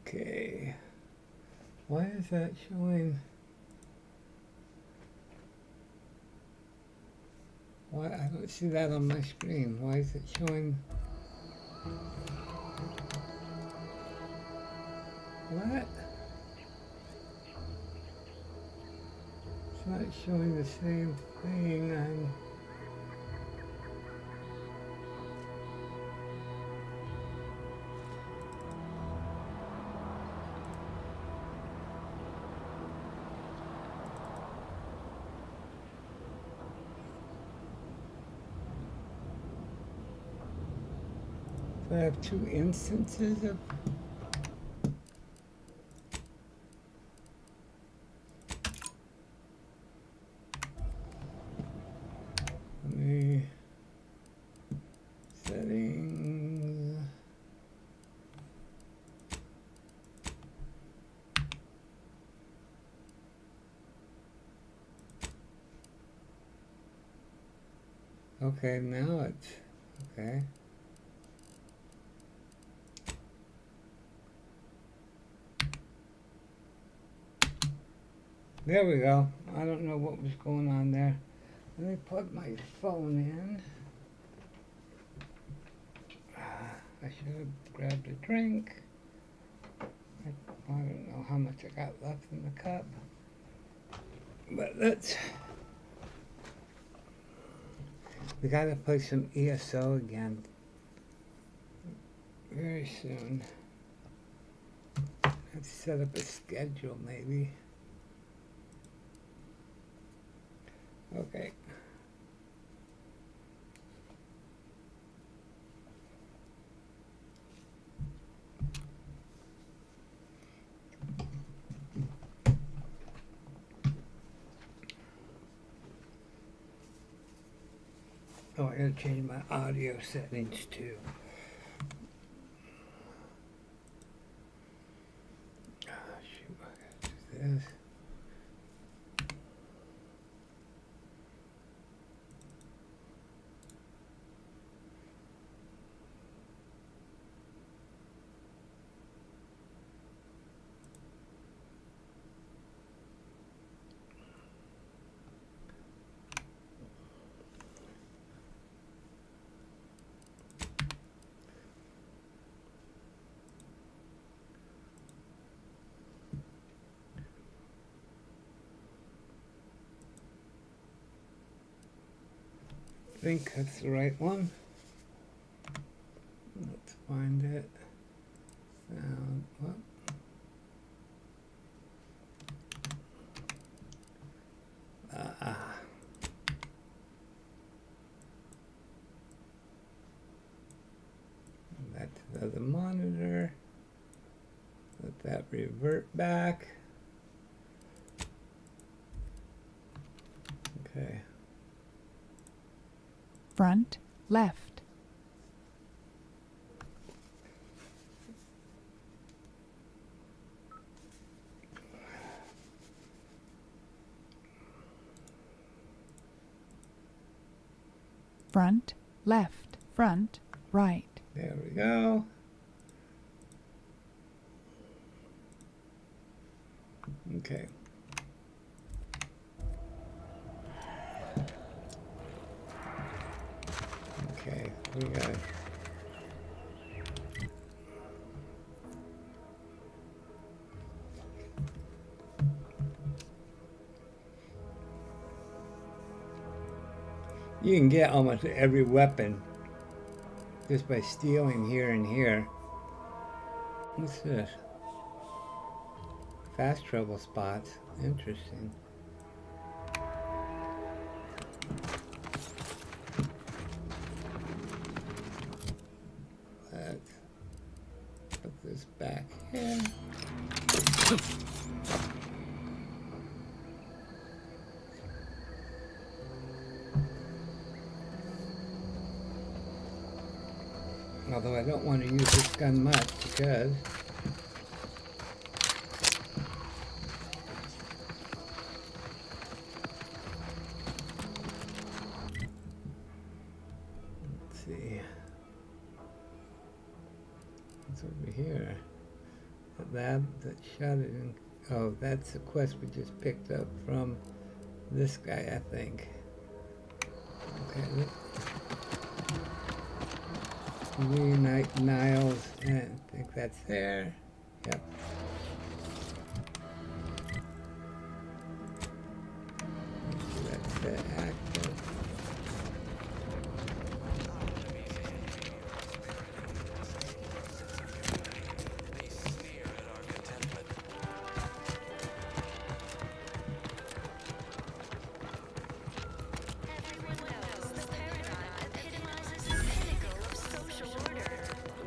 Okay. Why is that showing? Why I don't see that on my screen? Why is it showing? What? It's not showing the same thing on. So I have two instances of. Settings. Okay, now it's okay. There we go. I don't know what was going on there. Let me plug my phone in. I should have grabbed a drink. I don't know how much I got left in the cup. But we gotta play some ESO again very soon. Let's set up a schedule maybe. Okay. Oh, I gotta change my audio settings too. Oh, shoot, I gotta do this. I think that's the right one. Let's find it. What? Back to the other monitor. Let that revert back. Okay. Front, left. Front, left, front, right. There we go. Okay. Okay, we got it. You can get almost every weapon just by stealing here and here. What's this? Fast travel spots. Interesting. Let's put this back here. Although I don't want to use this gun much because let's see. What's over here? tab that shot it in. Oh, that's the quest we just picked up from this guy, I think. Okay, reunite Niles, and I think that's there. Yep. That's the active.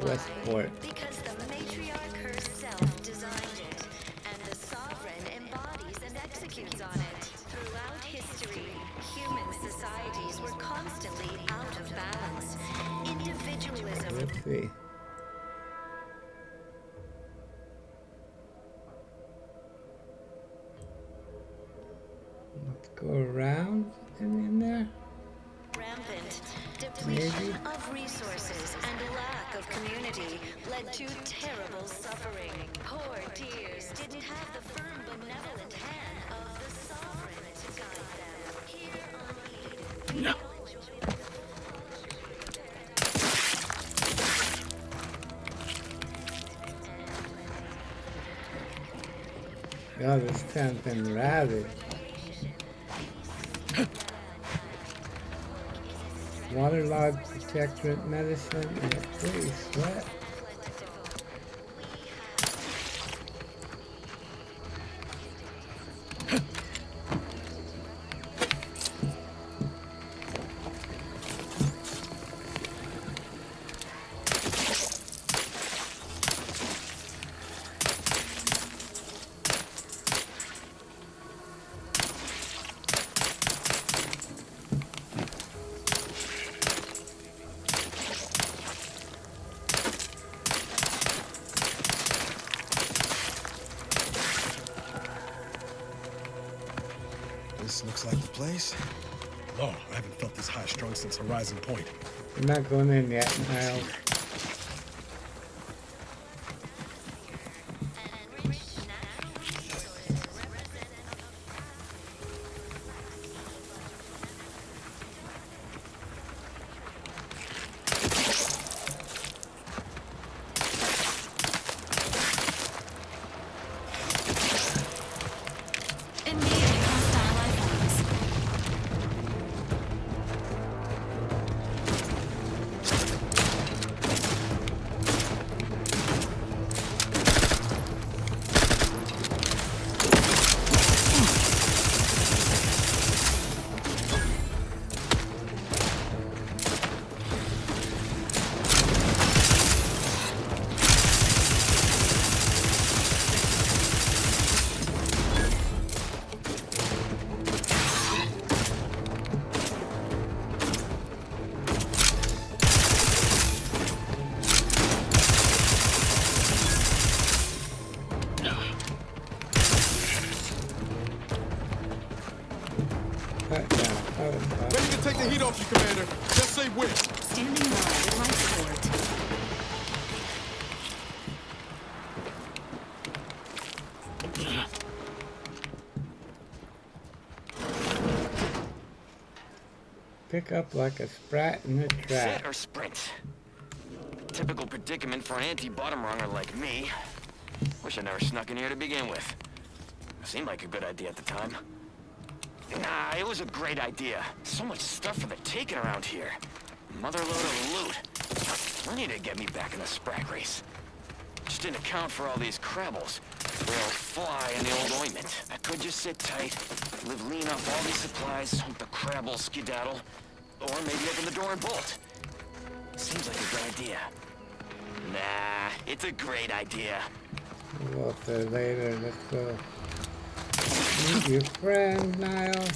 Westport. Because the matriarch herself designed it, and the sovereign embodies and executes on it. Throughout history, human societies were constantly out of balance. Individualism. Let's see. Let's go around and in there. Rampant depletion Maybe. of resources and a lack of community led to terrible suffering. Poor dears didn't have the firm, benevolent hand of the sovereign to guide them. Here on Eden, No. Oh, this town's been ravaged. Waterlogged protectorate medicine and a free sweat. This looks like the place. Oh, I haven't felt this high-strung since Horizon Point. I'm not going in yet, Niles. Ready to take the heat off you, Commander. Just say when. Standing by with life support. Pick up like a sprat in a trap. Sit or sprint? Typical predicament for an anti-bottom runger like me. Wish I never snuck in here to begin with. Seemed like a good idea at the time. Nah, it was a great idea. So much stuff for the taking around here. Motherload of loot. Plenty to get me back in the sprag race. Just didn't account for all these crabbles. Real fly in the old ointment. I could just sit tight, live lean off all these supplies, hope the crabble skedaddle, or maybe open the door and bolt. Seems like a good idea. Nah, it's a great idea. We'll up there later. Let's go meet your friend, Niles.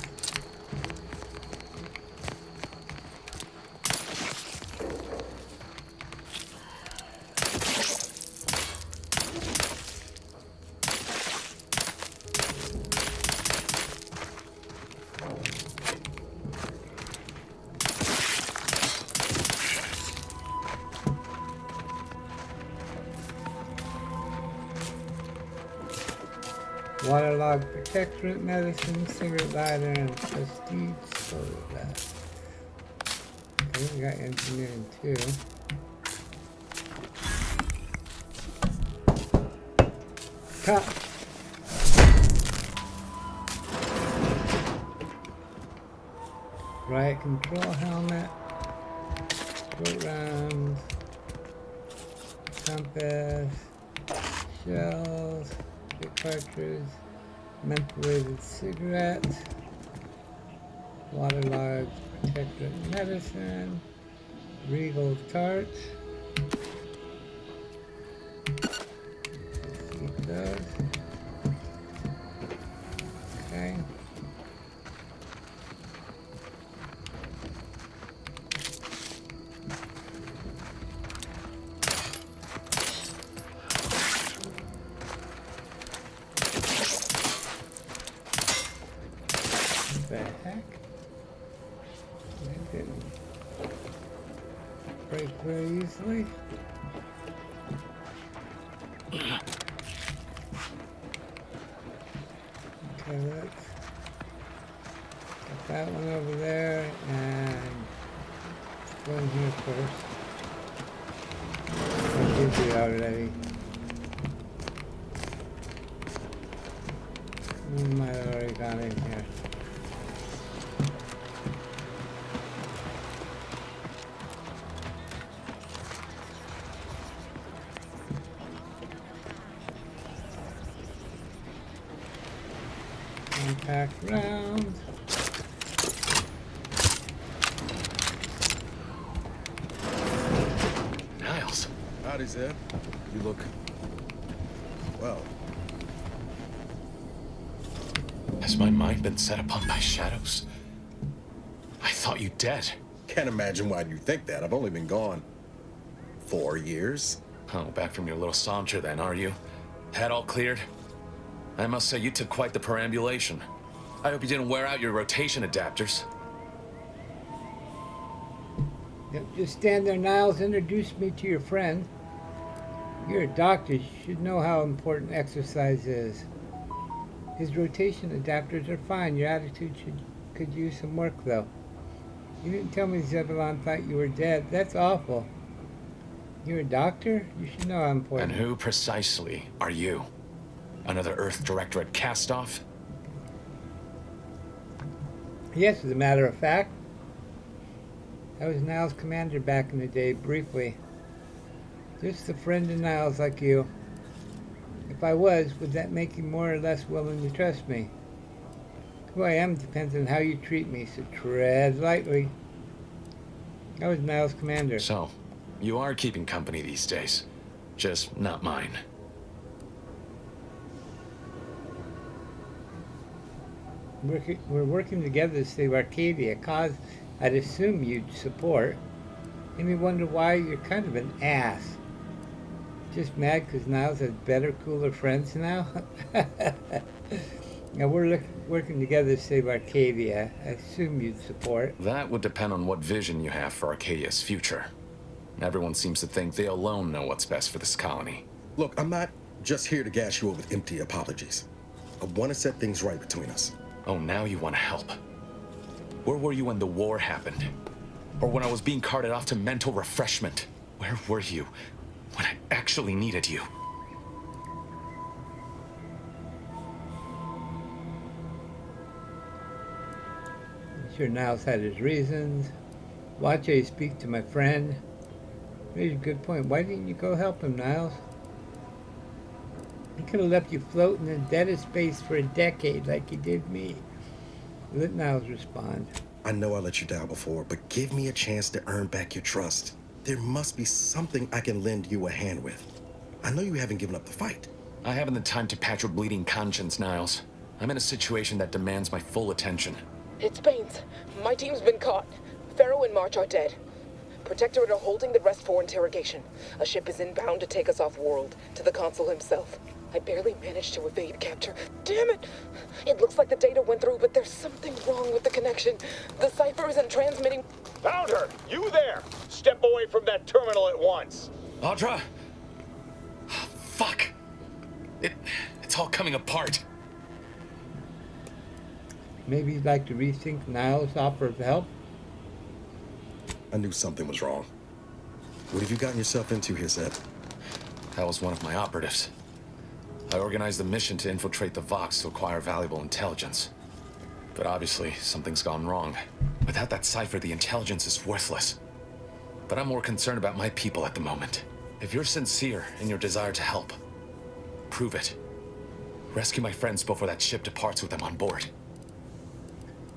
Waterlogged protectorate medicine, cigarette lighter, and prestige soda. Okay, we got engineering too. Cut. Riot control helmet. Sport rounds. Compass. Shells. Big cartridge. Mentholated cigarette. Waterlogged protectorate medicine. Regal tart. Keep those. Okay. What the heck? That didn't break very easily. Okay, let's get that one over there and go in here first. I did it already. We might have already gone in here. Compact round. Niles. Howdy, Zeb. You look... well. Has my mind been set upon by shadows? I thought you dead. Can't imagine why you think that. I've only been gone 4 years. Oh, back from your little saunter then, are you? Head all cleared? I must say, you took quite the perambulation. I hope you didn't wear out your rotation adapters. Yep, just stand there, Niles. Introduce me to your friend. You're a doctor. You should know how important exercise is. His rotation adapters are fine. Your attitude could use some work, though. You didn't tell me Zebulon thought you were dead. That's awful. You're a doctor? You should know how important. And who precisely are you? Another Earth Directorate cast-off? Yes, as a matter of fact. I was Niles' commander back in the day, briefly. Just a friend of Niles like you. If I was, would that make you more or less willing to trust me? Who I am depends on how you treat me, so tread lightly. I was Niles' commander. So, you are keeping company these days. Just not mine. We're working together to save Arcadia, a cause I'd assume you'd support. Made me wonder why you're kind of an ass. Just mad because Niles has better, cooler friends now? Now we're working together to save Arcadia. I assume you'd support. That would depend on what vision you have for Arcadia's future. Everyone seems to think they alone know what's best for this colony. Look, I'm not just here to gas you up with empty apologies. I want to set things right between us. Oh, now you want to help. Where were you when the war happened? Or when I was being carted off to mental refreshment? Where were you when I actually needed you? I'm sure Niles had his reasons. Watch how you speak to my friend. Here's a good point. Why didn't you go help him, Niles? He could have left you floating in the dead of space for a decade like he did me. Let Niles respond. I know I let you down before, but give me a chance to earn back your trust. There must be something I can lend you a hand with. I know you haven't given up the fight. I haven't the time to patch your bleeding conscience, Niles. I'm in a situation that demands my full attention. It's Baines. My team's been caught. Pharaoh and March are dead. Protectorate are holding the rest for interrogation. A ship is inbound to take us off-world, to the consul himself. I barely managed to evade capture. Damn it! It looks like the data went through, but there's something wrong with the connection. The cipher isn't transmitting. Found her! You there! Step away from that terminal at once! Audra! Fuck! It's all coming apart. Maybe you'd like to rethink Niles' offer of help? I knew something was wrong. What have you gotten yourself into here, Zed? That was one of my operatives. I organized a mission to infiltrate the Vox to acquire valuable intelligence. But obviously, something's gone wrong. Without that cipher, the intelligence is worthless. But I'm more concerned about my people at the moment. If you're sincere in your desire to help, prove it. Rescue my friends before that ship departs with them on board.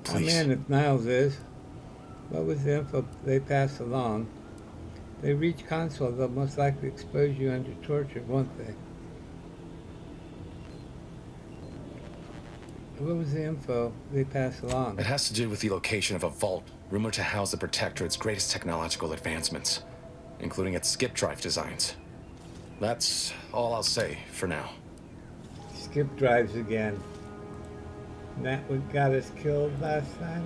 Please. I'm in if Niles is. What was the info they passed along? They reach console, they'll most likely expose you under torture, won't they? What was the info they passed along? It has to do with the location of a vault, rumored to house the Protectorate's greatest technological advancements, including its skip drive designs. That's all I'll say for now. Skip drives again. That what got us killed last time?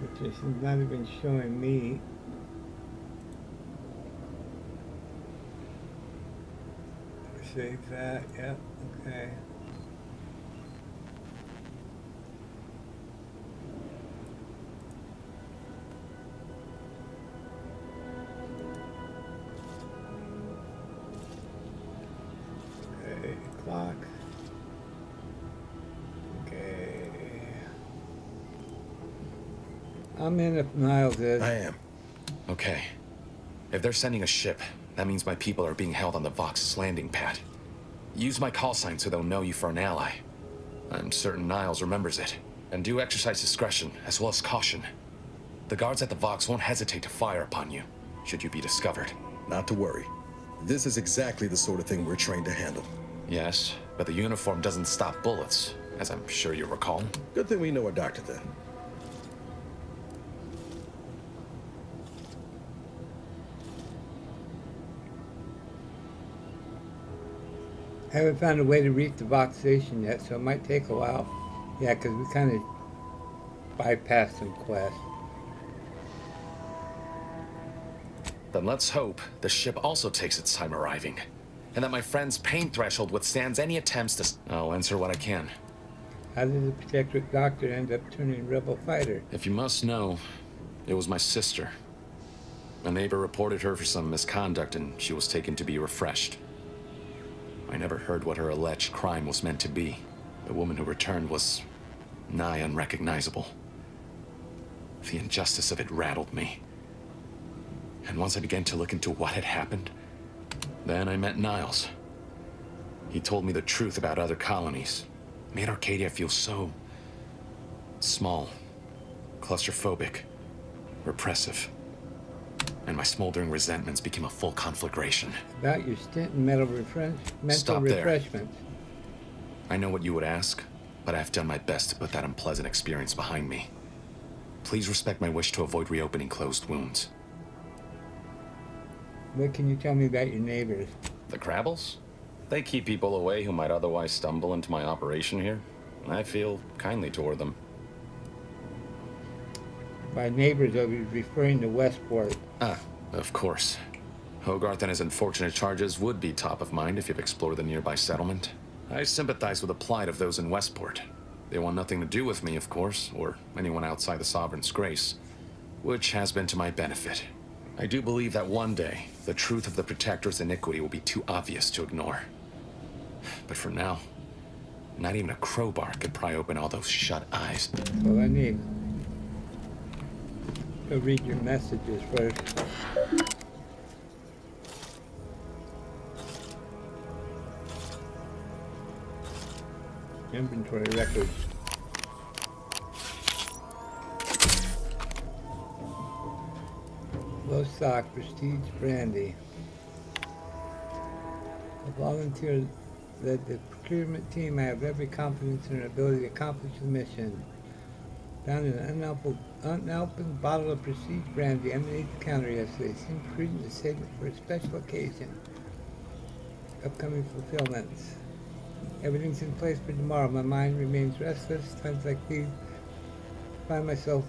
Which is not even showing me. Save that, yep, okay. Okay, clock. Okay. I'm in if Niles is. I am. Okay. If they're sending a ship, that means my people are being held on the Vox's landing pad. Use my call sign so they'll know you for an ally. I'm certain Niles remembers it. And do exercise discretion, as well as caution. The guards at the Vox won't hesitate to fire upon you, should you be discovered. Not to worry. This is exactly the sort of thing we're trained to handle. Yes, but the uniform doesn't stop bullets, as I'm sure you recall. Good thing we know a doctor then. Haven't found a way to reach the Vox station yet, so it might take a while. Yeah, because we kind of bypassed some quests. Then let's hope the ship also takes its time arriving, and that my friend's pain threshold withstands any attempts to... I'll answer what I can. How did the Protectorate doctor end up turning rebel fighter? If you must know, it was my sister. A neighbor reported her for some misconduct, and she was taken to be refreshed. I never heard what her alleged crime was meant to be. The woman who returned was nigh unrecognizable. The injustice of it rattled me. And once I began to look into what had happened, then I met Niles. He told me the truth about other colonies. Made Arcadia feel so... small, claustrophobic, repressive. And my smoldering resentments became a full conflagration. About your stint in mental Stop there. refreshments. I know what you would ask, but I've done my best to put that unpleasant experience behind me. Please respect my wish to avoid reopening closed wounds. What can you tell me about your neighbors? The Crabbles? They keep people away who might otherwise stumble into my operation here. I feel kindly toward them. By neighbors, I'll be referring to Westport. Ah, of course. Hogarth and his unfortunate charges would be top of mind if you've explored the nearby settlement. I sympathize with the plight of those in Westport. They want nothing to do with me, of course, or anyone outside the Sovereign's grace, which has been to my benefit. I do believe that one day, the truth of the Protector's iniquity will be too obvious to ignore. But for now, not even a crowbar could pry open all those shut eyes. That's all I need. Go read your messages first. Inventory records. Low stock, prestige brandy. A volunteer led the procurement team. I have every confidence in her ability to accomplish the mission. Found an unopened bottle of prestige brandy underneath the counter yesterday. Seemed prudent to save it for a special occasion. Upcoming fulfillments. Everything's in place for tomorrow. My mind remains restless. Times like these find myself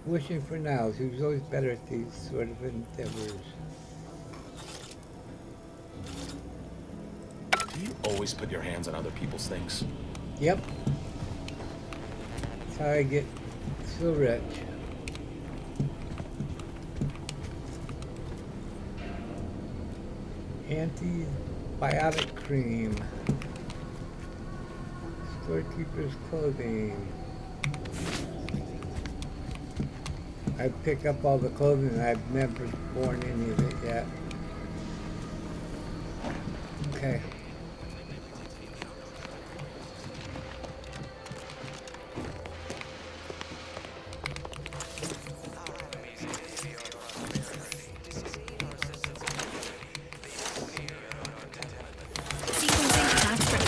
wishing for Niles. He was always better at these sort of endeavors. Do you always put your hands on other people's things? Yep. That's how I get so rich. Antibiotic cream. Storekeeper's clothing. I pick up all the clothing and I've never worn any of it yet. Okay. Sequencing task ready.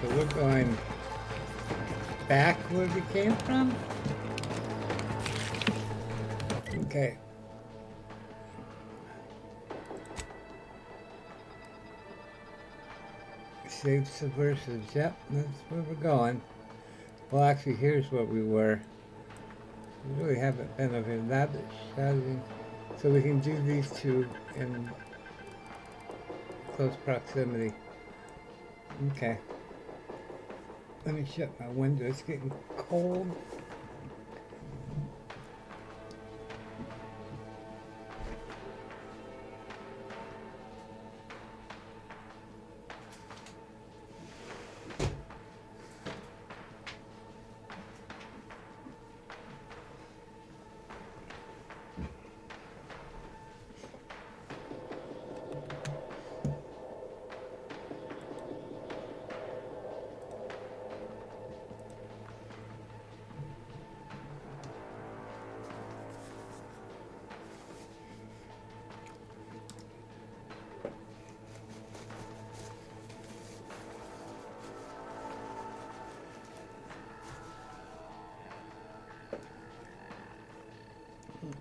So we're going back where we came from? Okay. Save subversives. Yep, that's where we're going. Well, actually, here's where we were. We really haven't been over here. That is shouting. So we can do these two in close proximity. Okay. Let me shut my window. It's getting cold.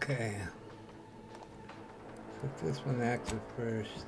Okay. Put this one active first.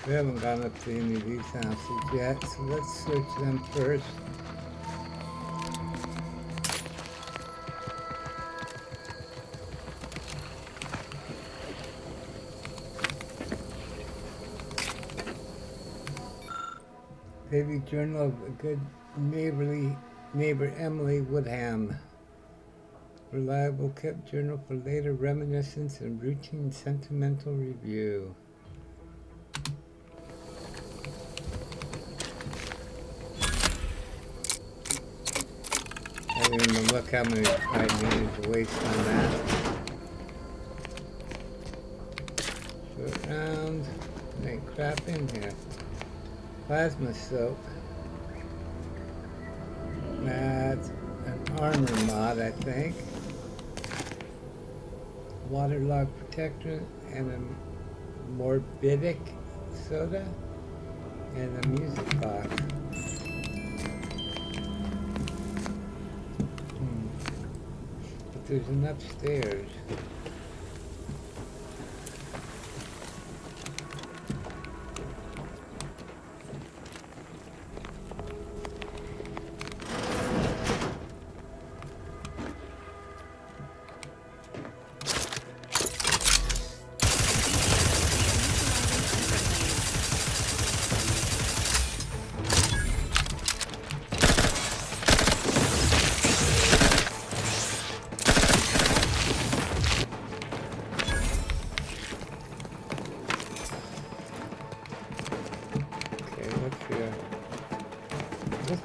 We haven't gone up to any of these houses yet, so let's search them first. Daily Journal of a Good Neighbor Emily Woodham. Reliable kept journal for later reminiscence and routine sentimental review. I don't even look how many I needed to waste on that. Short round. There ain't crap in here. Plasma soap. That's an armor mod, I think. Waterlog protector and a morbidic soda and a music box. But there's an upstairs.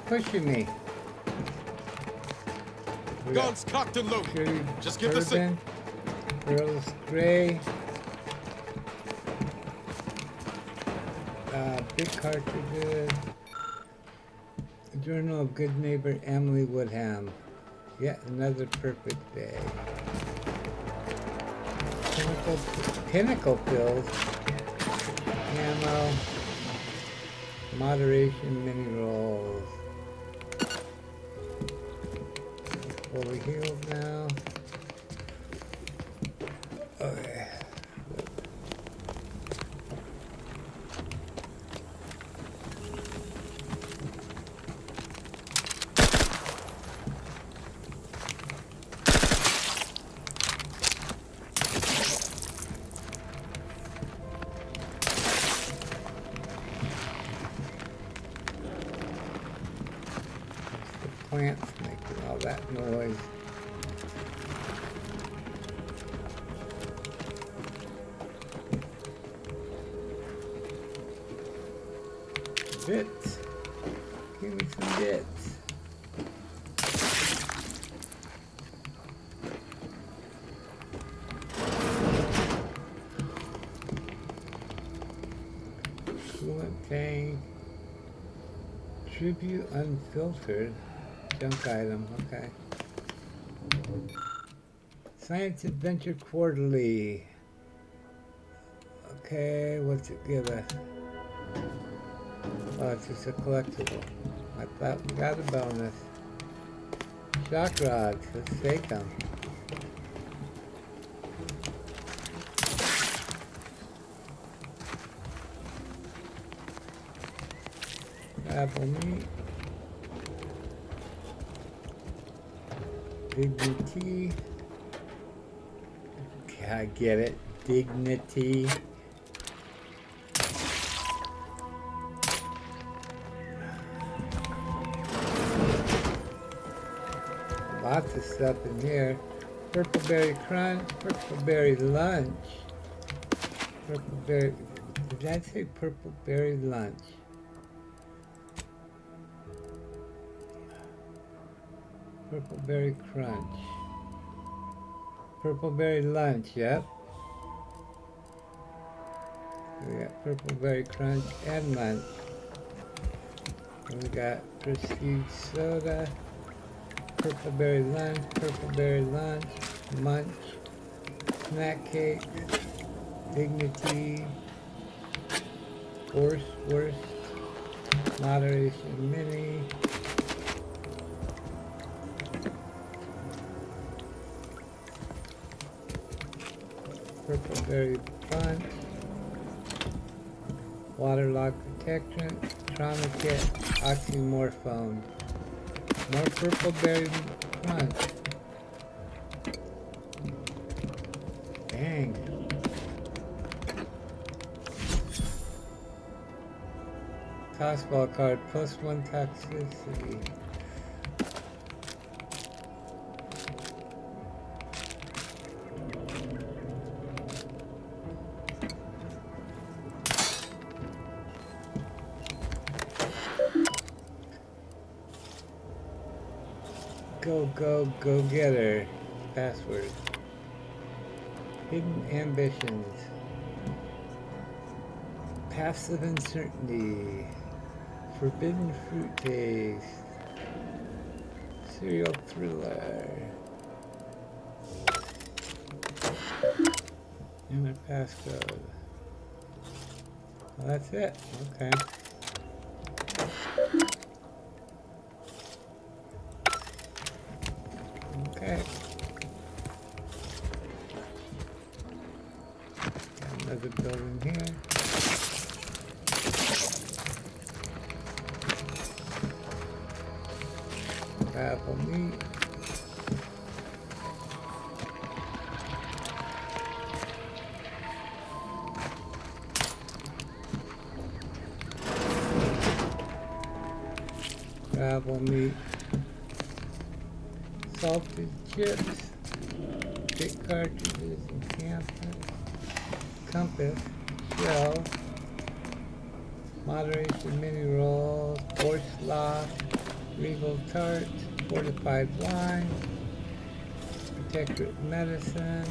Pushing me. Guns cocked and loaded. Just give the signal. Pearls Gray. Big cartridges. Journal of Good Neighbor Emily Woodham. Yet another perfect day. Pinnacle pills. Ammo. Moderation mini rolls. Fully healed now. Okay. Plants making all that noise. Bits. Give me some bits. Coolant tank. Tribute unfiltered. Junk item, okay. Science Adventure Quarterly. Okay, what's it give us? Oh, it's just a collectible. I thought we got a bonus. Shock rods, let's take them. Apple meat. Dignity. I get it. Dignity. Lots of stuff in here. Purple berry crunch. Purple berry lunch. Purple berry. Did that say purple berry lunch? Purple berry crunch. Purple berry lunch, yep. We got purple berry crunch and lunch. And we got prestige soda. Purple berry lunch, munch, snack cake, dignity, worst, moderation mini. Purple berry punch, waterlogged protectant, trauma kit, oxymorphone, more purple berry punch. Dang. Tossball card, +1 toxicity. Go getter. Password. Hidden ambitions. Passive uncertainty. Forbidden fruit taste. Serial thriller. And a passcode. Well, that's it. Okay. Okay. Got another building here. Apple meat. Apple meat. Salted chips, big cartridges and compass, shell, moderation mini rolls, horse lock, regal tarts, fortified wine, protectorate medicine,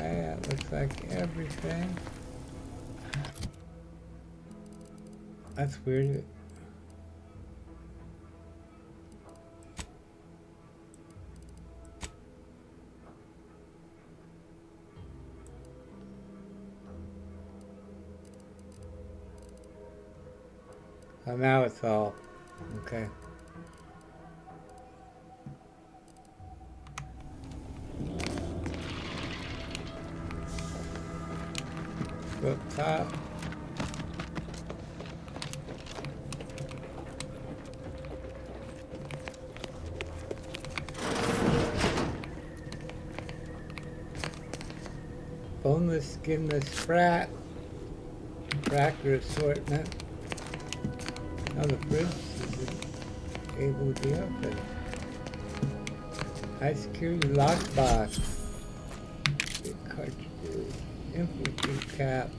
Okay, that looks like everything. That's weird. Oh, now it's all okay. Up top. Boneless, skinless frat. Cracker assortment. Now the fridge is able to be open. High security lockbox. Big cartridges. Infantry cap.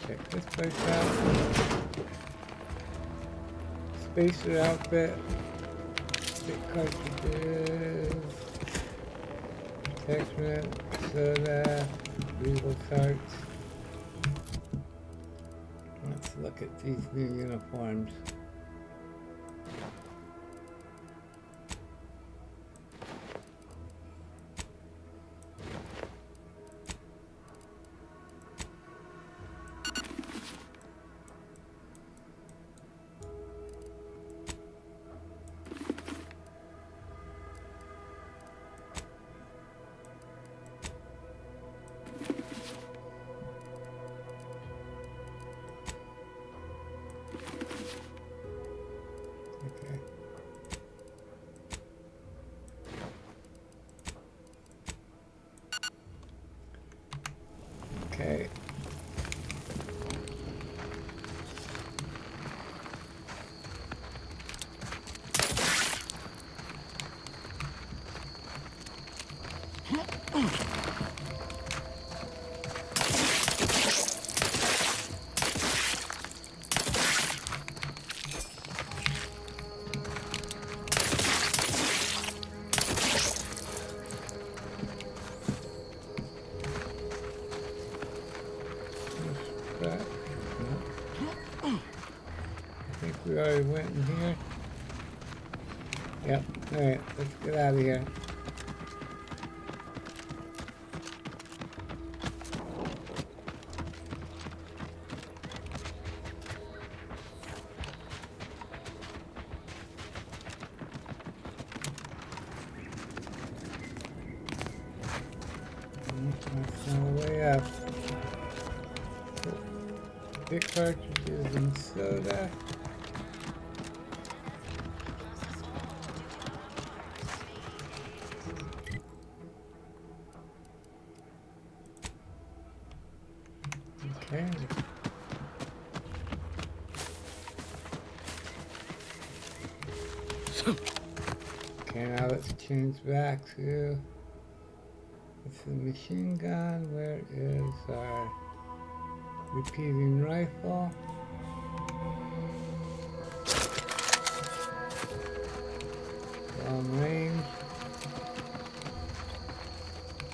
Check this place out. Spacer outfit. Big cartridges. Attachment. Soda. Legal carts. Let's look at these new uniforms. Okay. We already went in here. Yep. Alright, let's get out of here. That's no way up. Big cartridges and soda. Okay. Okay, now let's change back to it's the machine gun. Where is our repeating rifle? Long range.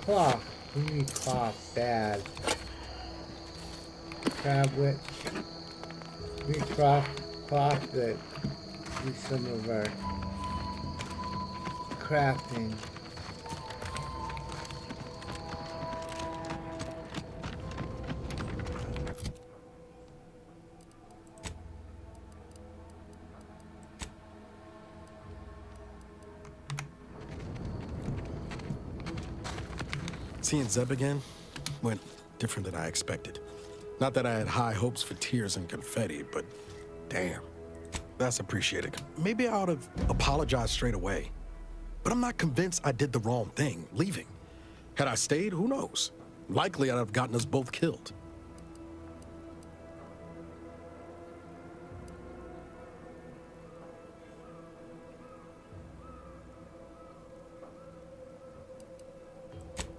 Cloth. We need cloth bad. Tablet. We need cloth that do some of our crafting. Seeing Zeb again went different than I expected. Not that I had high hopes for tears and confetti, but damn, that's appreciated. Maybe I ought to apologize straight away. But I'm not convinced I did the wrong thing, leaving. Had I stayed, who knows? Likely I'd have gotten us both killed.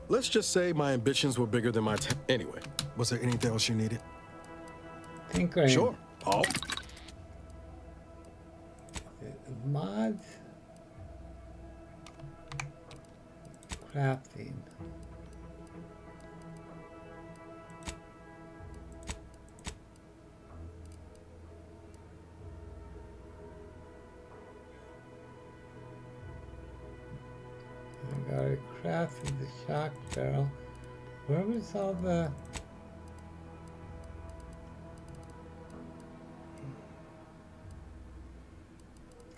Let's just say my ambitions were bigger than my anyway, was there anything else you needed? Tinkering. Sure. Oh. Mods. Crafting. I gotta craft the shock barrel. Where was all the...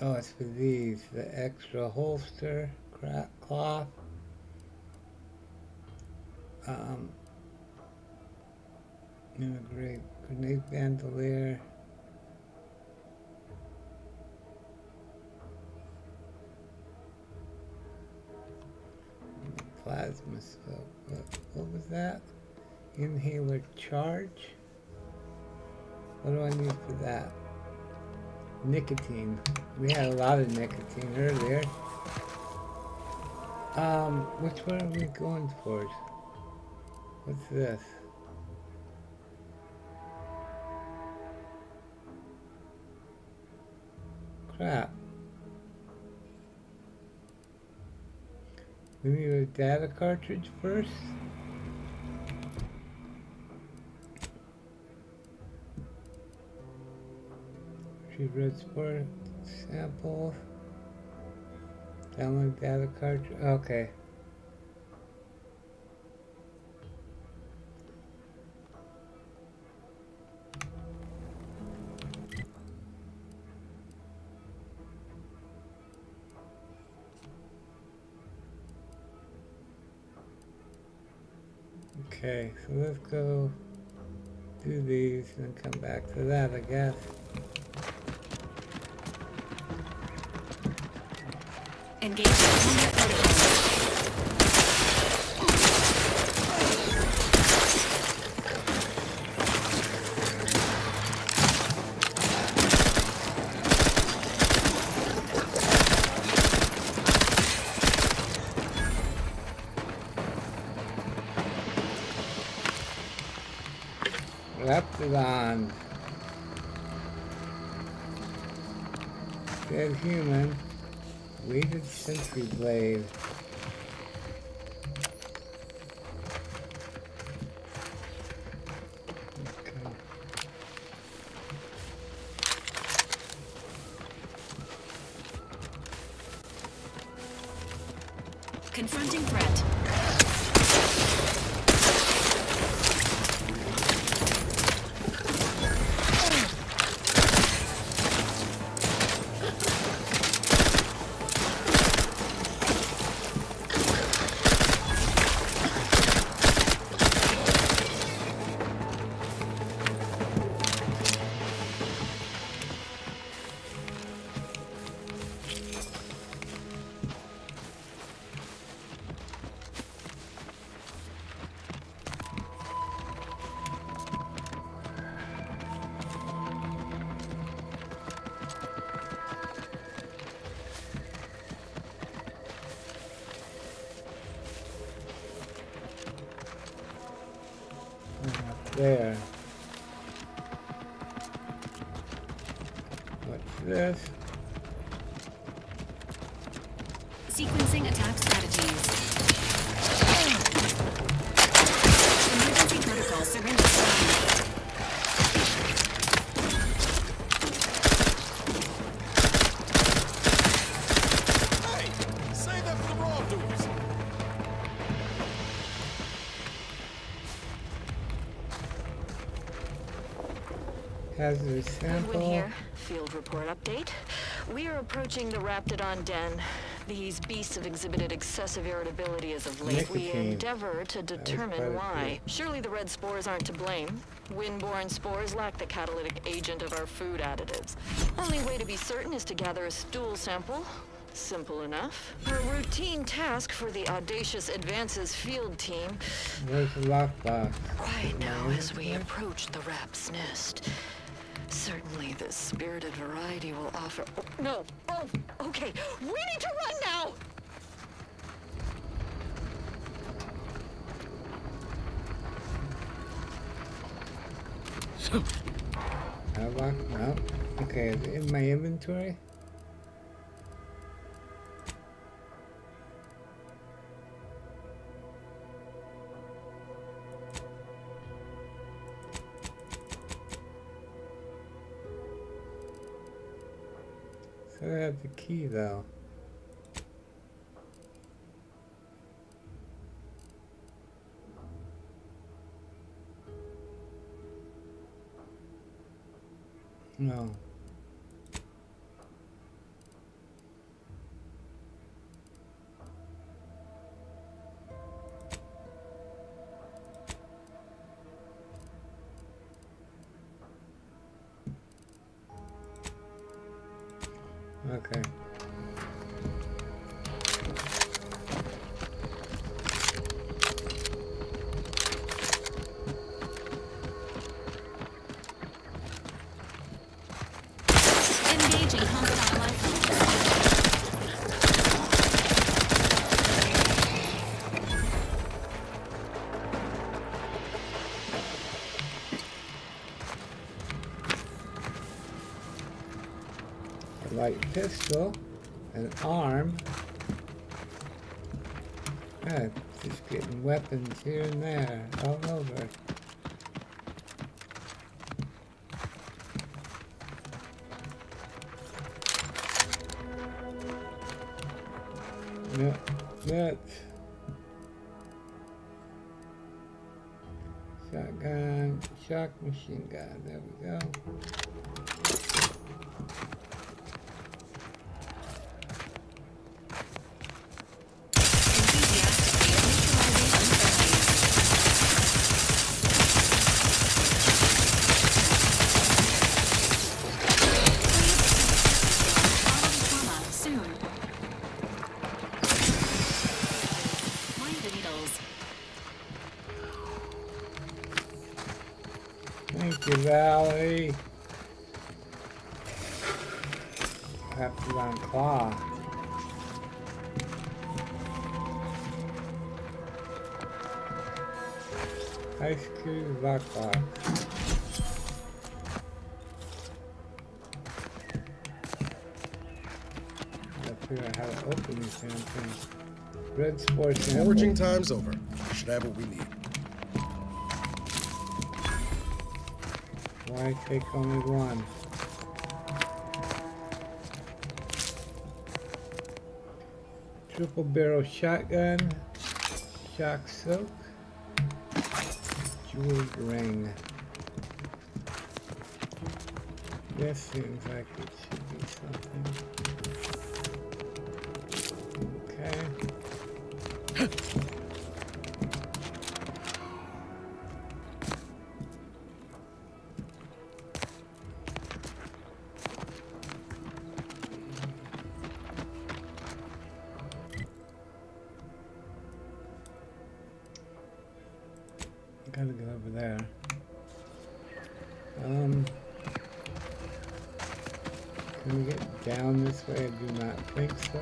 Oh, it's for these. The extra holster, cloth. Great grenade bandolier. Plasma scope. What was that? Inhaler charge? What do I need for that? Nicotine. We had a lot of nicotine earlier. Which one are we going towards? What's this? Crap. We need a data cartridge first. Retrieve red sport sample. Download data cartridge. Okay. Okay, so let's go do these and then come back to that, I guess. Engage the protocol. Leptodon. Dead human. Weighted sentry blade. Okay. Confronting threat. There. What's this? Sequencing attack strategies. Emergency protocol surrender signed. Hey, save that for the wrongdoers. Hazardous Edwin sample. here. Field report update. We are approaching the Raptidon den. These beasts have exhibited excessive irritability as of late. We Nicotine. endeavor to quite a determine why. Surely the red spores aren't to blame. Windborne spores lack the catalytic agent of our food additives. Only way to be certain is to gather a stool sample. Simple enough. A routine task for the audacious Advances field team. Where's the lockbox? Quiet now as we approach the rap's nest. Certainly the spirited variety will offer... Oh, no! Oh, okay. We need to run now! Lock? No. Okay, is it in my inventory? So I have the key though. No. Okay. Engaging hostile Wi-Fi. A light pistol, an arm. Just getting weapons here and there, all over. Nuts. Shotgun, shock machine gun, there we go. Thank you, Valley. Have to on claw. Ice cube lockbox. Gotta figure out how to open these damn things. Red sports sample. Foraging time's over. Should have what we need. Why take only one? Triple barrel shotgun, shock silk, jeweled ring. This seems like it should be something. Okay. Gotta go over there. Can we get down this way? I do not think so.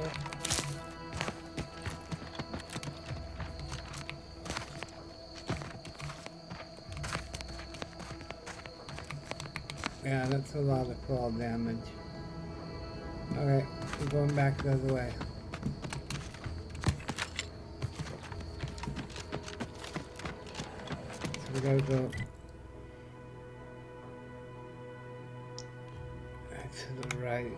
Yeah, that's a lot of fall damage. Alright, we're going back the other way. So we gotta go to the right.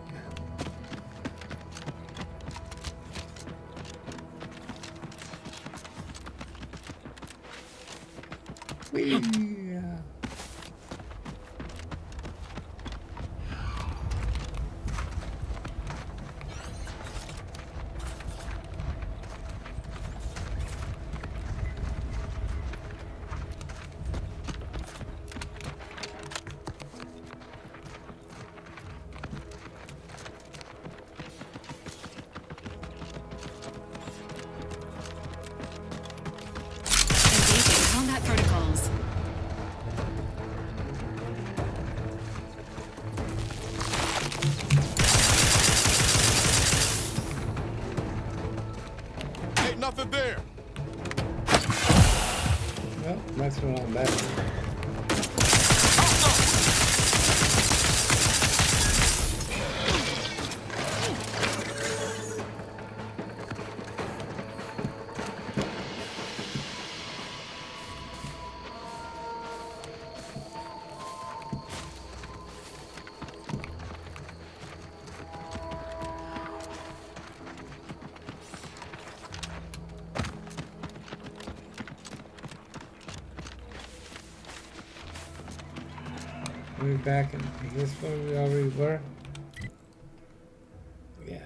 Whee! there! Well, that's what I'm back. We're back in this one we already were. Yeah.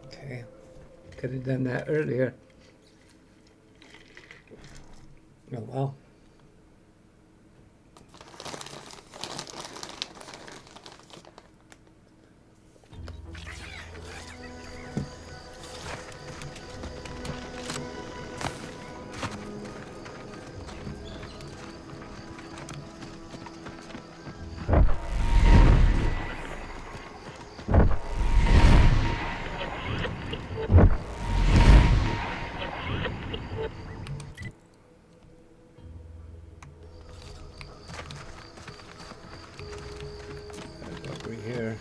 Okay. Could have done that earlier. Oh well. Over here.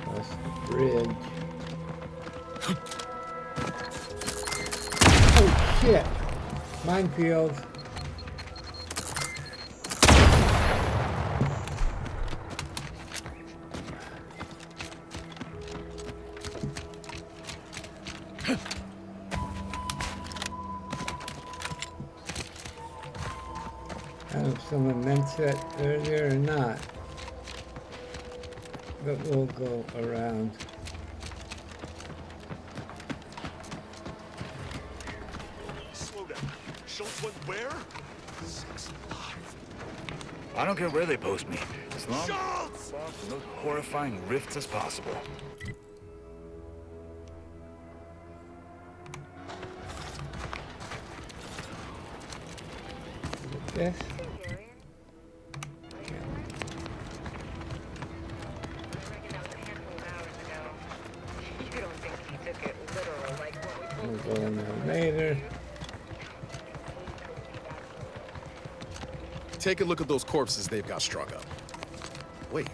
Across the bridge. Oh shit! Minefield. I don't know if someone meant that earlier or not, but we'll go around. Slow down. Schultz went where? Six alive. I don't care where they post me, as long as Schultz! I'm in those horrifying rifts as possible. Yes. We'll go in there later. Take a look at those corpses they've got strung up. Wait.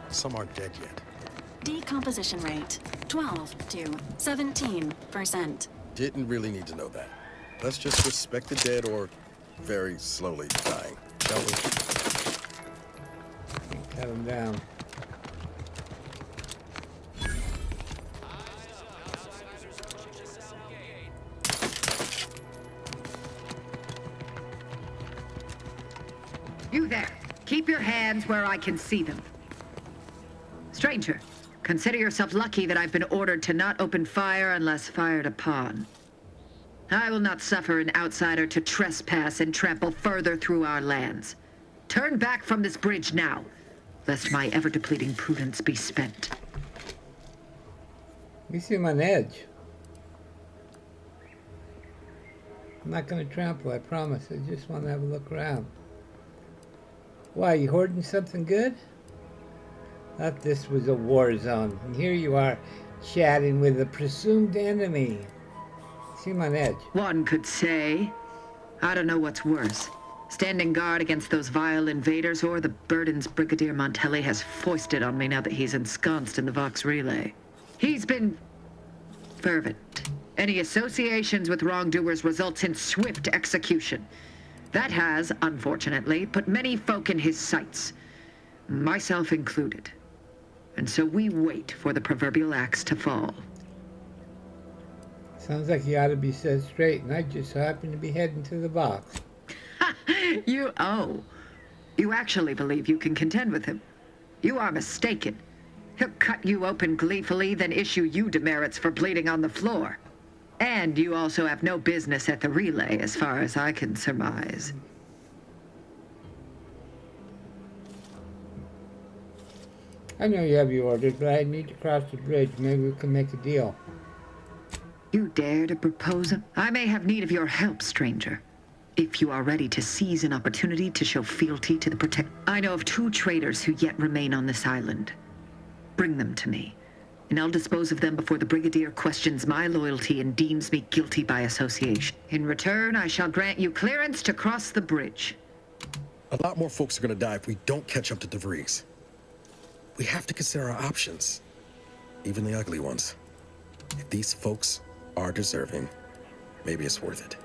Some aren't dead yet. Decomposition rate 12 to 17%. Didn't really need to know that. Let's just respect the dead or very slowly dying, shall we? Cut him down. You there. Keep your hands where I can see them. Stranger, consider yourself lucky that I've been ordered to not open fire unless fired upon. I will not suffer an outsider to trespass and trample further through our lands. Turn back from this bridge now, lest my ever-depleting prudence be spent. You see him on edge. I'm not going to trample, I promise. I just want to have a look around. Why, you hoarding something good? Thought this was a war zone, and here you are, chatting with a presumed enemy. See him on edge. One could say. I don't know what's worse. Standing guard against those vile invaders, or the burdens Brigadier Montelli has foisted on me now that he's ensconced in the Vox Relay. He's been fervent. Any associations with wrongdoers results in swift execution. That has, unfortunately, put many folk in his sights, myself included. And so we wait for the proverbial axe to fall. Sounds like you ought to be set straight, and I just so happen to be heading to the box. You actually believe you can contend with him. You are mistaken. He'll cut you open gleefully, then issue you demerits for bleeding on the floor. And you also have no business at the relay, as far as I can surmise. I know you have your orders, but I need to cross the bridge. Maybe we can make a deal. You dare to propose it? I may have need of your help, stranger. If you are ready to seize an opportunity to show fealty to the protect... I know of 2 traitors who yet remain on this island. Bring them to me, and I'll dispose of them before the Brigadier questions my loyalty and deems me guilty by association. In return, I shall grant you clearance to cross the bridge. A lot more folks are gonna die if we don't catch up to DeVries. We have to consider our options, even the ugly ones. If these folks are deserving, maybe it's worth it.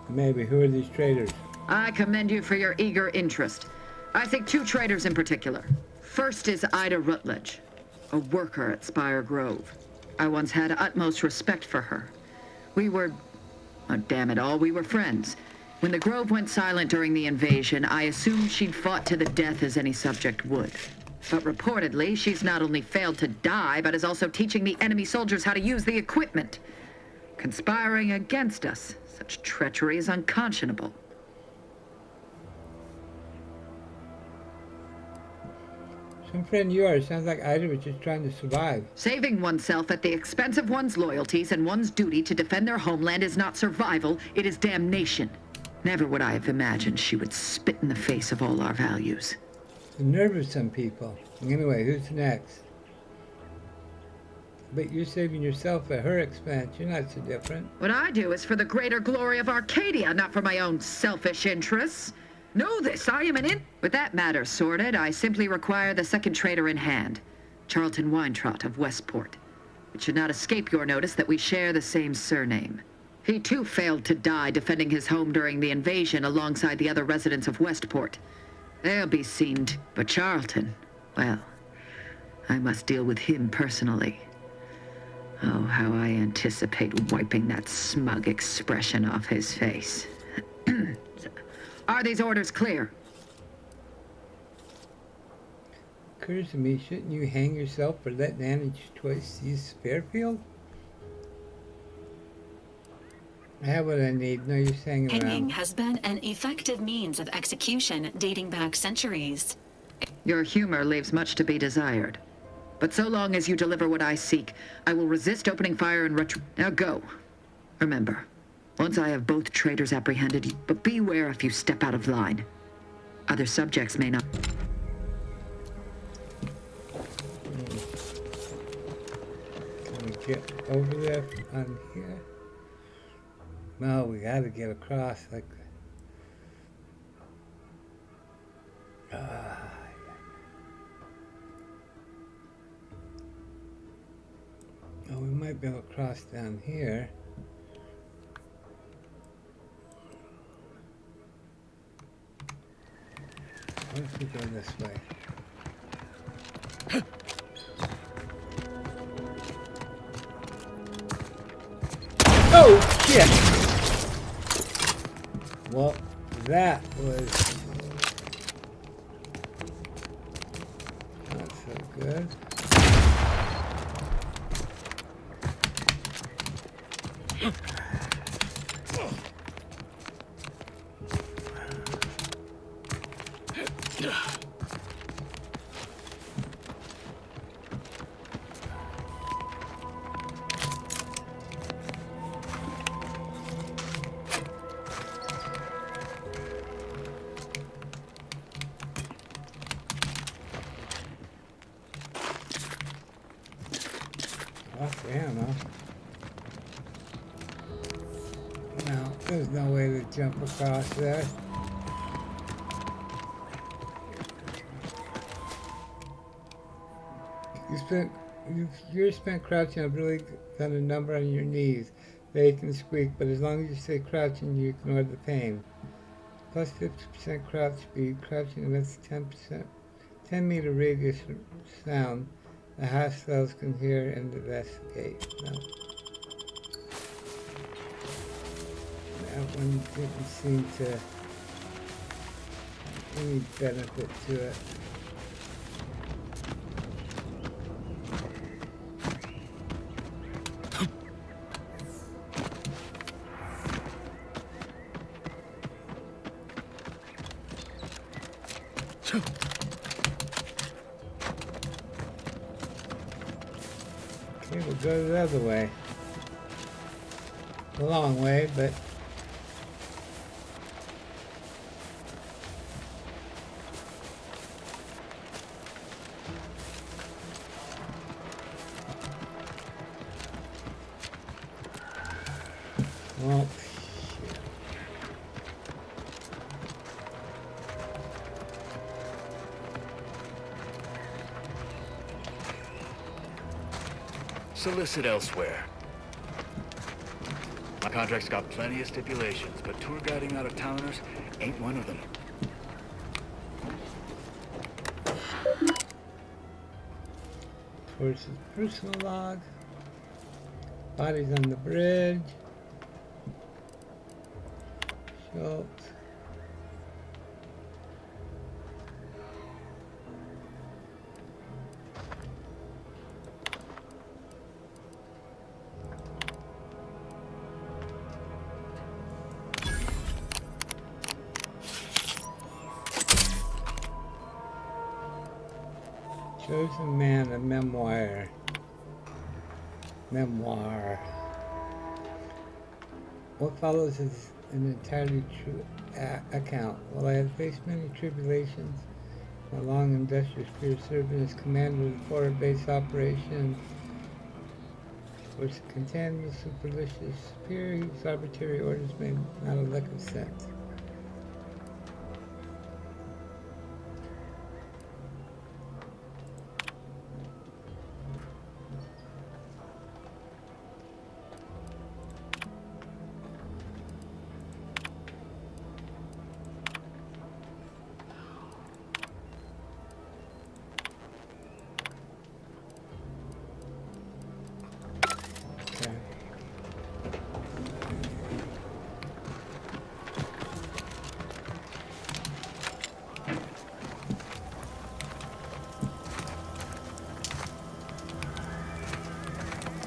Maybe. Who are these traitors? I commend you for your eager interest. I think 2 traitors in particular. First is Ida Rutledge, a worker at Spire Grove. I once had utmost respect for her. We were... oh, damn it all, we were friends. When the Grove went silent during the invasion, I assumed she'd fought to the death as any subject would. But reportedly, she's not only failed to die, but is also teaching the enemy soldiers how to use the equipment. Conspiring against us. Such treachery is unconscionable. Some friend you are. Sounds like Ida was just trying to survive. Saving oneself at the expense of one's loyalties and one's duty to defend their homeland is not survival, it is damnation. Never would I have imagined she would spit in the face of all our values. The nerve of some people. Anyway, who's next? But you're saving yourself at her expense. You're not so different. What I do is for the greater glory of Arcadia, not for my own selfish interests. Know this, I am With that matter sorted, I simply require the second traitor in hand, Charlton Weintraut of Westport. It should not escape your notice that we share the same surname. He too failed to die defending his home during the invasion alongside the other residents of Westport. They'll be seen, but Charlton, well, I must deal with him personally. Oh, how I anticipate wiping that smug expression off his face. Are these orders clear? Occurs to me, shouldn't you hang yourself for letting Annie twice use Fairfield? I have what I need. No use hanging Hanging around. has been an effective means of execution dating back centuries. Your humor leaves much to be desired. But so long as you deliver what I seek, I will resist opening fire and Now go. Remember, once I have both traitors apprehended, but beware if you step out of line. Other subjects may not... Can we get over there on here? No, we gotta get across like... Oh, we might be able to cross down here. What if we go this way? Oh, shit! Well, that was not so good. Off the ammo. No, there's no way to jump across there. You're spent crouching. I've really done a number on your knees. They ache and squeak, but as long as you stay crouching, you ignore the pain. Plus 50% crouch speed. Crouching emits 10%, 10-meter radius sound the hostiles can hear and investigate. No. That one didn't seem to have any benefit to it. Okay, we'll go the other way. A long way, but well, Solicit elsewhere. My contract's got plenty of stipulations, but tour guiding out-of-towners ain't one of them. Horse's personal log. Bodies on the bridge. Schultz. Chosen Man, a memoir. What follows is an entirely true account. While I have faced many tribulations, my long industrious career serving as commander of the forward base operation, was contend with superstitious superior whose arbitrary orders made not a lick of sense.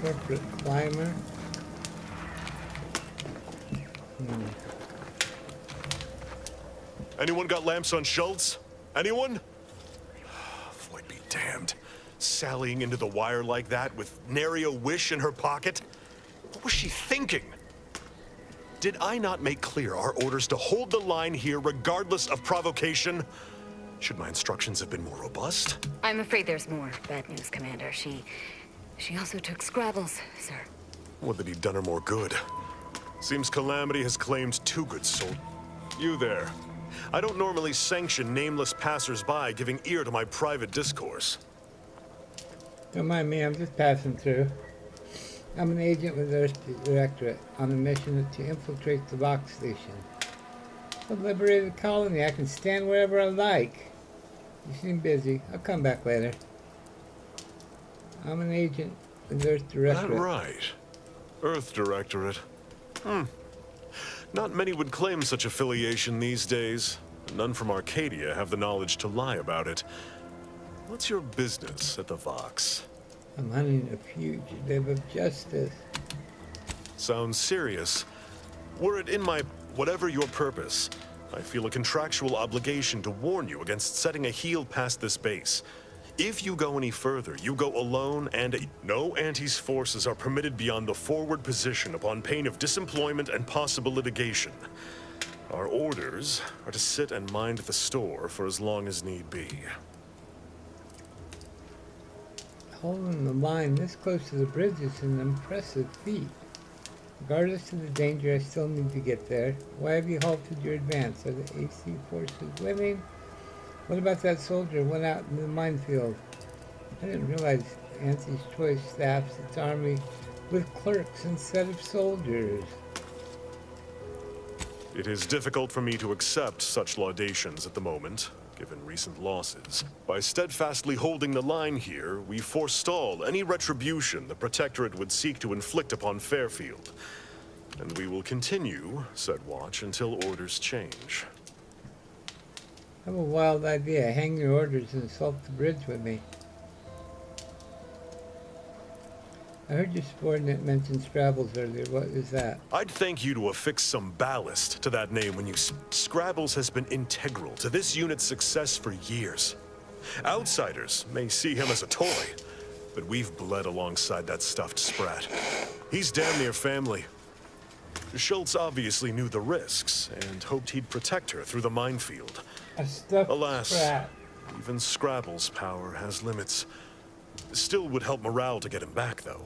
Corporate climber. Anyone got lamps on Schultz? Anyone? Void be damned. Sallying into the wire like that with nary a wish in her pocket? What was she thinking? Did I not make clear our orders to hold the line here regardless of provocation? Should my instructions have been more robust? I'm afraid there's more bad news, Commander. She also took Scrabbles, sir. Would that he'd done her more good. Seems Calamity has claimed two good souls. You there. I don't normally sanction nameless passers-by giving ear to my private discourse. Don't mind me, I'm just passing through. I'm an agent with Earth Directorate on a mission to infiltrate the Vox Station. A liberated colony, I can stand wherever I like. You seem busy. I'll come back later. I'm an agent with Earth Directorate. That right. Earth Directorate. Not many would claim such affiliation these days. None from Arcadia have the knowledge to lie about it. What's your business at the Vox? I'm hunting a fugitive of justice. Sounds serious. Were it in my whatever your purpose, I feel a contractual obligation to warn you against setting a heel past this base. If you go any further, you go alone, and no Anti's forces are permitted beyond the forward position upon pain of disemployment and possible litigation. Our orders are to sit and mind the store for as long as need be. Holding the line this close to the bridge is an impressive feat. Regardless of the danger, I still need to get there. Why have you halted your advance? Are the AC forces winning? What about that soldier who went out in the minefield? I didn't realize Auntie's choice staffs its army with clerks instead of soldiers. It is difficult for me to accept such laudations at the moment, given recent losses. By steadfastly holding the line here, we forestall any retribution the Protectorate would seek to inflict upon Fairfield. And we will continue said watch until orders change. I have a wild idea. Hang your orders and assault the bridge with me. I heard your subordinate mention Scrabbles earlier. What is that? I'd thank you to affix some ballast to that name when you... Scrabbles has been integral to this unit's success for years. Outsiders may see him as a toy, but we've bled alongside that stuffed sprat. He's damn near family. Schultz obviously knew the risks and hoped he'd protect her through the minefield. A stuffed Alas, sprat. even Scrabble's power has limits. Still would help morale to get him back, though.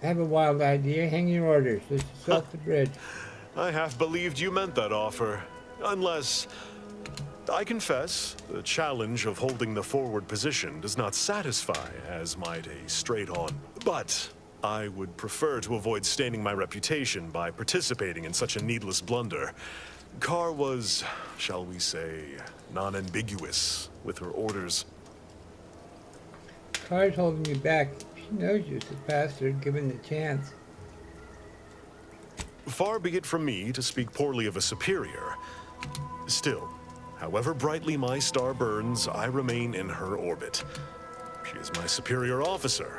I have a wild idea. Hang your orders. Let's assault the bridge. I half believed you meant that offer. Unless... I confess, the challenge of holding the forward position does not satisfy as might a straight-on. But I would prefer to avoid staining my reputation by participating in such a needless blunder. Carr was, shall we say, non-ambiguous with her orders. Carr's holding you back. She knows you're the bastard, given the chance. Far be it from me to speak poorly of a superior. Still, however brightly my star burns, I remain in her orbit. She is my superior officer.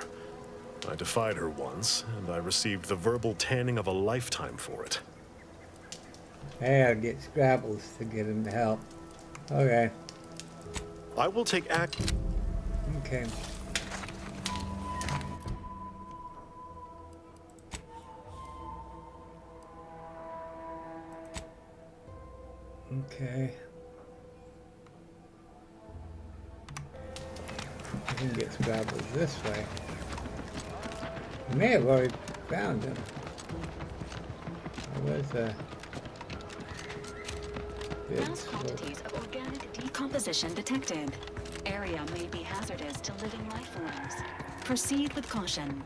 I defied her once, and I received the verbal tanning of a lifetime for it. Hey, I'll get Scrabbles to get him to help. Okay. I will take act... Okay. Okay. I can get Scrabbles this way. I may have already found him. There was a... Vast quantities of organic decomposition detected. Area may be hazardous to living life forms. Proceed with caution.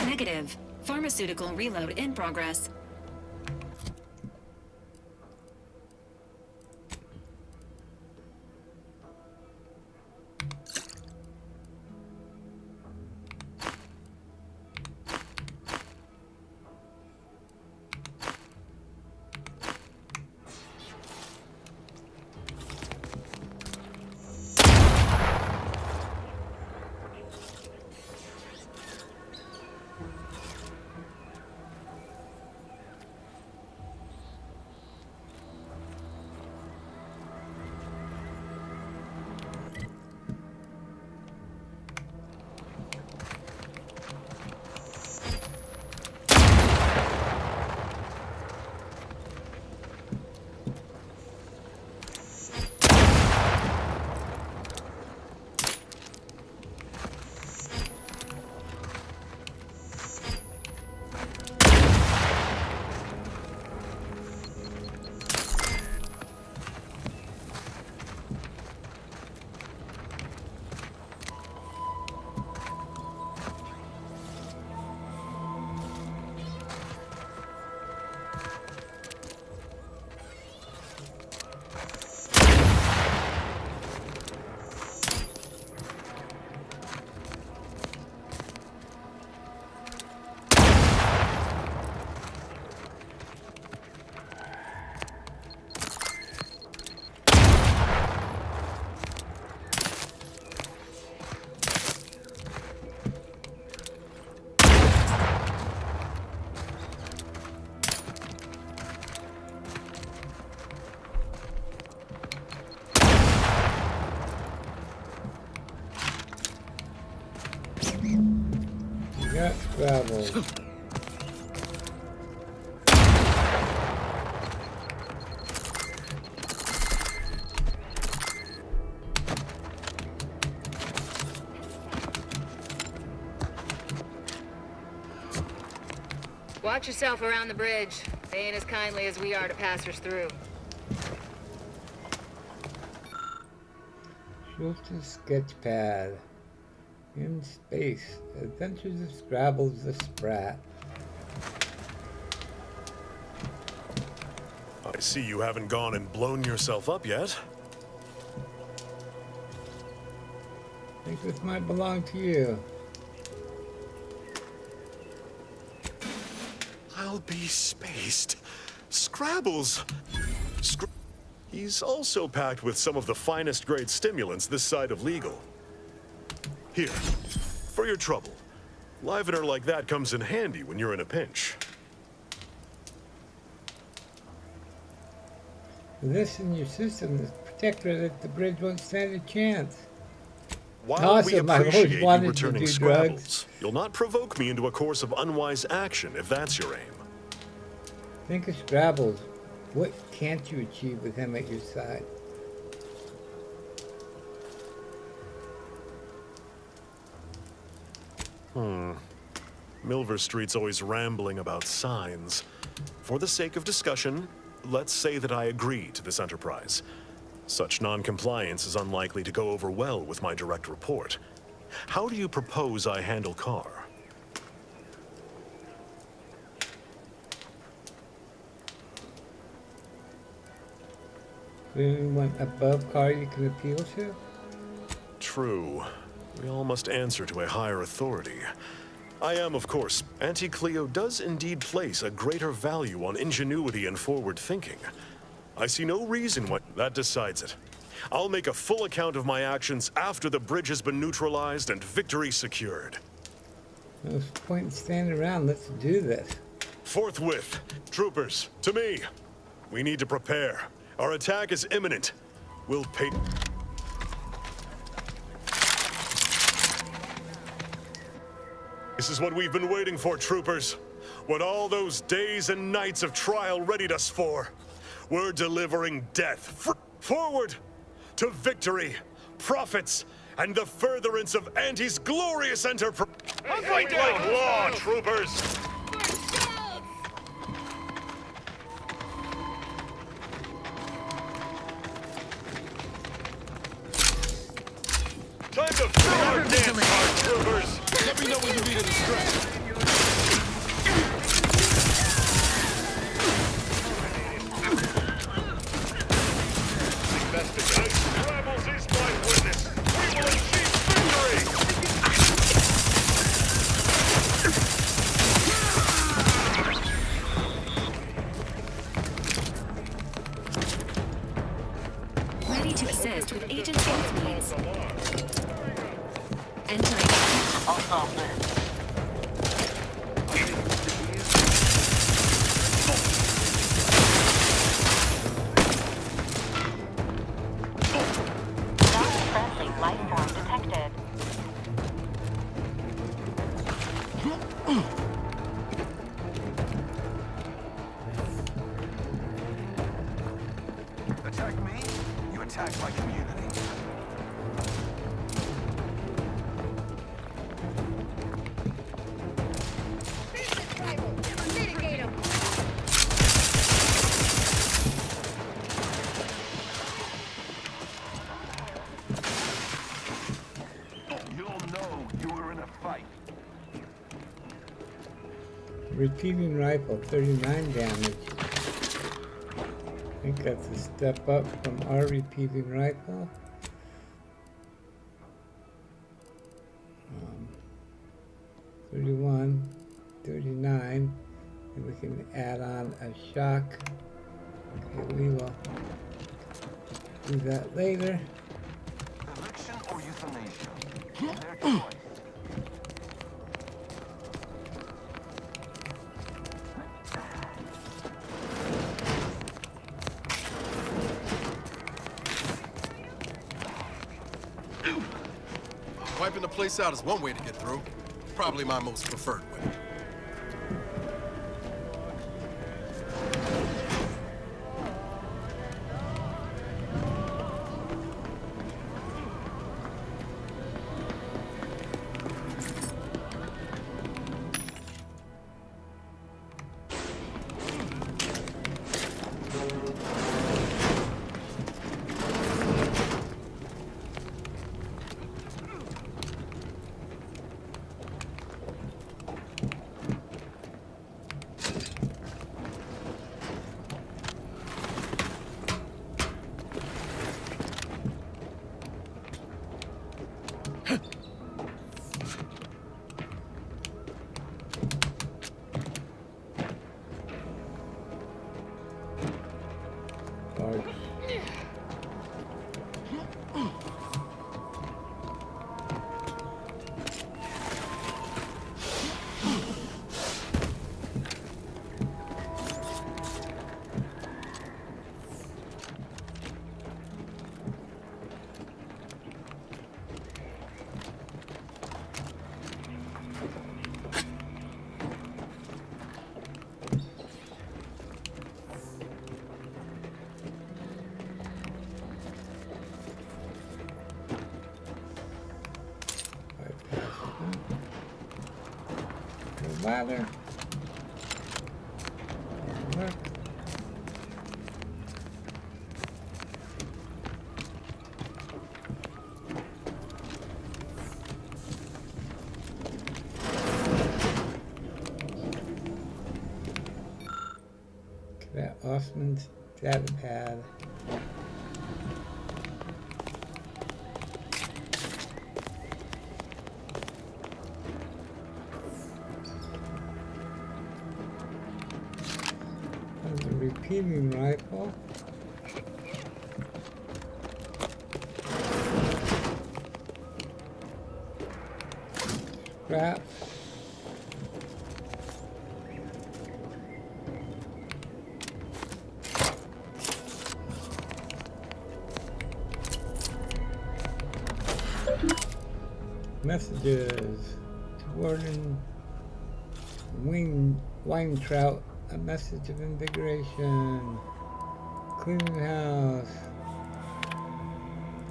Negative. Pharmaceutical reload in progress. Scrabble. Watch yourself around the bridge. They ain't as kindly as we are to passers through. Schultz's Sketchpad. In Space. Adventures of Scrabbles the Sprat. I see you haven't gone and blown yourself up yet. I think this might belong to you. I'll be spaced. Scrabbles. He's also packed with some of the finest grade stimulants this side of legal. Here, for your trouble. Livener like that comes in handy when you're in a pinch. This in your system is protector that the bridge won't stand a chance. While we Awesome, I've always appreciate you wanted to returning do Scrabbles, drugs. you'll not provoke me into a course of unwise action if that's your aim. Think of Scrabbles. What can't you achieve with him at your side? Milver Street's always rambling about signs. For the sake of discussion, let's say that I agree to this enterprise. Such non-compliance is unlikely to go over well with my direct report. How do you propose I handle Carr? Anyone above Carr you can appeal to? True. We all must answer to a higher authority. I am, of course. Auntie Cleo does indeed place a greater value on ingenuity and forward thinking. I see no reason why that decides it. I'll make a full account of my actions after the bridge has been neutralized and victory secured. No point in standing around. Let's do this. Forthwith. Troopers, to me. We need to prepare. Our attack is imminent. We'll pay... This is what we've been waiting for, troopers. What all those days and nights of trial readied us for. We're delivering death. Forward to victory, profits, and the furtherance of Auntie's glorious enterprise. Fight like law, troopers! Time to fill our dance card, troopers! Let me know when you need a distraction. Investigate. Rebels is my witness. We will achieve victory! Ready to assist with agent sales needs. Entering. I'll stop this. Non-friendly life form detected. Attack me, you attack my community. Repeating rifle, 39 damage. I think that's a step up from our repeating rifle. 31, 39, and we can add on a shock. Okay, we will do that later. Eviction or euthanasia? Their choice. Wiping the place out is one way to get through. Probably my most preferred way. Ladder. Look. That Osman's data pad. Repeating rifle. Scrap. Messages. Warden wine trout. A message of invigoration. Cleaning house.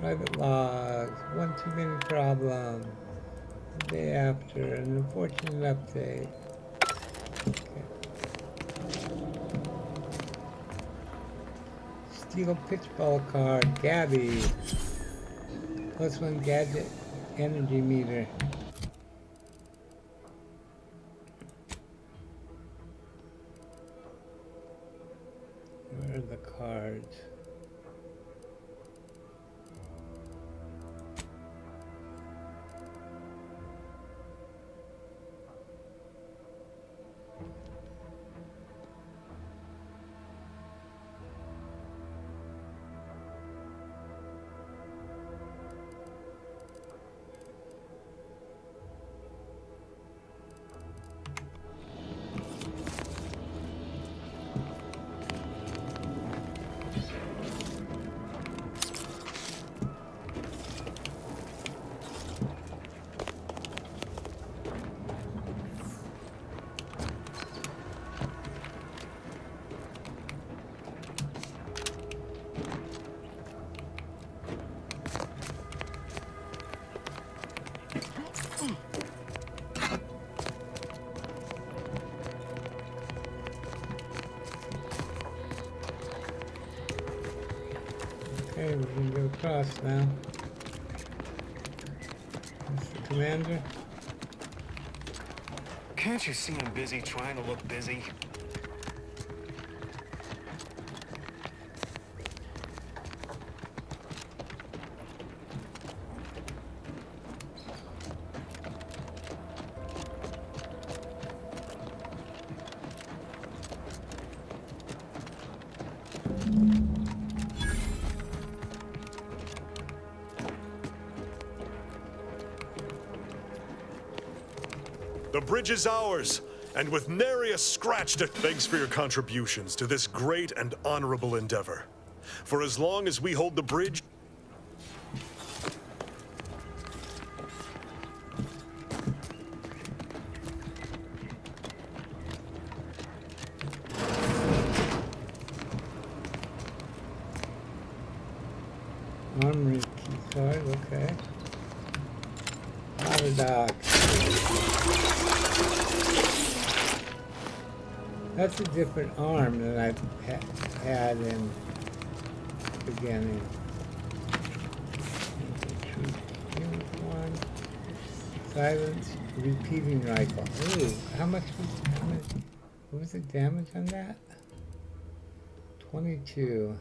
Private logs. One too many problem. The day after. An unfortunate update. Okay. Steel pitchball card. Gabby. +1 gadget energy meter. Where are the cards? Okay, we're gonna go across now. That's the commander. Can't you see I'm busy trying to look busy? The bridge is ours, and with nary a scratch to... Thanks for your contributions to this great and honorable endeavor. For as long as we hold the bridge... Armory key card, okay. Dog. That's a different arm than I've had in the beginning. One. Silence repeating rifle. Ooh, what was the damage on that? 22.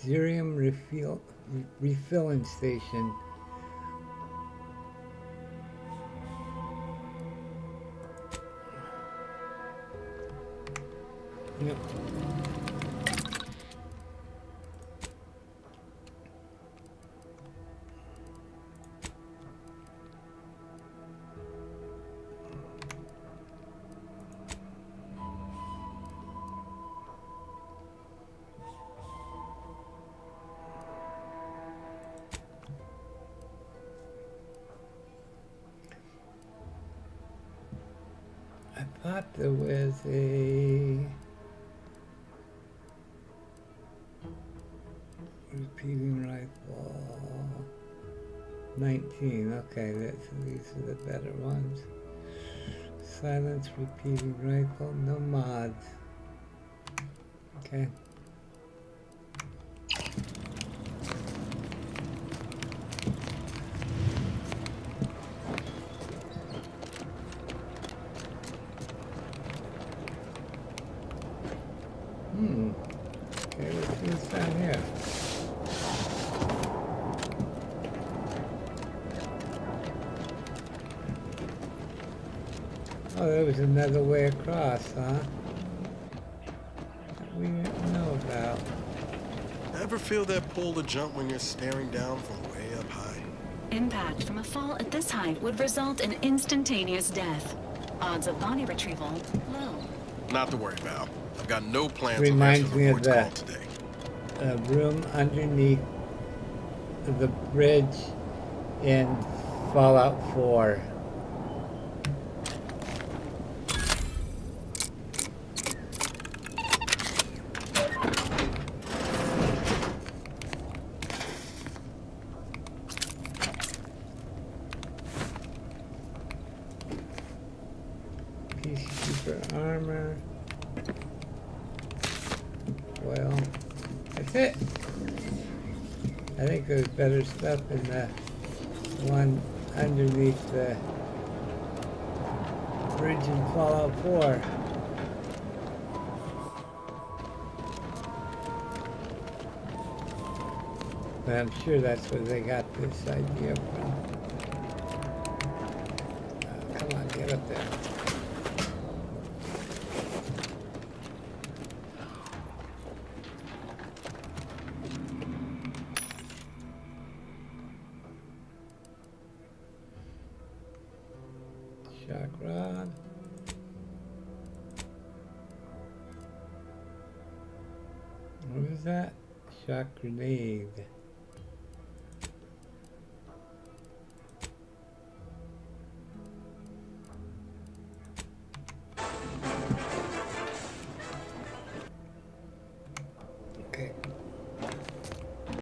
Xerium refilling station. Yep. I thought there was a repeating rifle. 19. Okay, these are the better ones. Silence repeating rifle. No mods. Okay. Okay, let's see what's down here. Oh, there was another way across, huh? That we didn't know about. Ever feel that pull to jump when you're staring down from way up high? Impact from a fall at this height would result in instantaneous death. Odds of body retrieval, low. Not to worry about. I've got no plans on Reminds answering me the of voice the call today. room underneath the bridge in Fallout 4. Peacekeeper armor. Well, that's it. I think there's better stuff in the one underneath the bridge in Fallout 4. But I'm sure that's where they got this idea from. Come on, get up there. Shock rod. What was that? Shock grenade.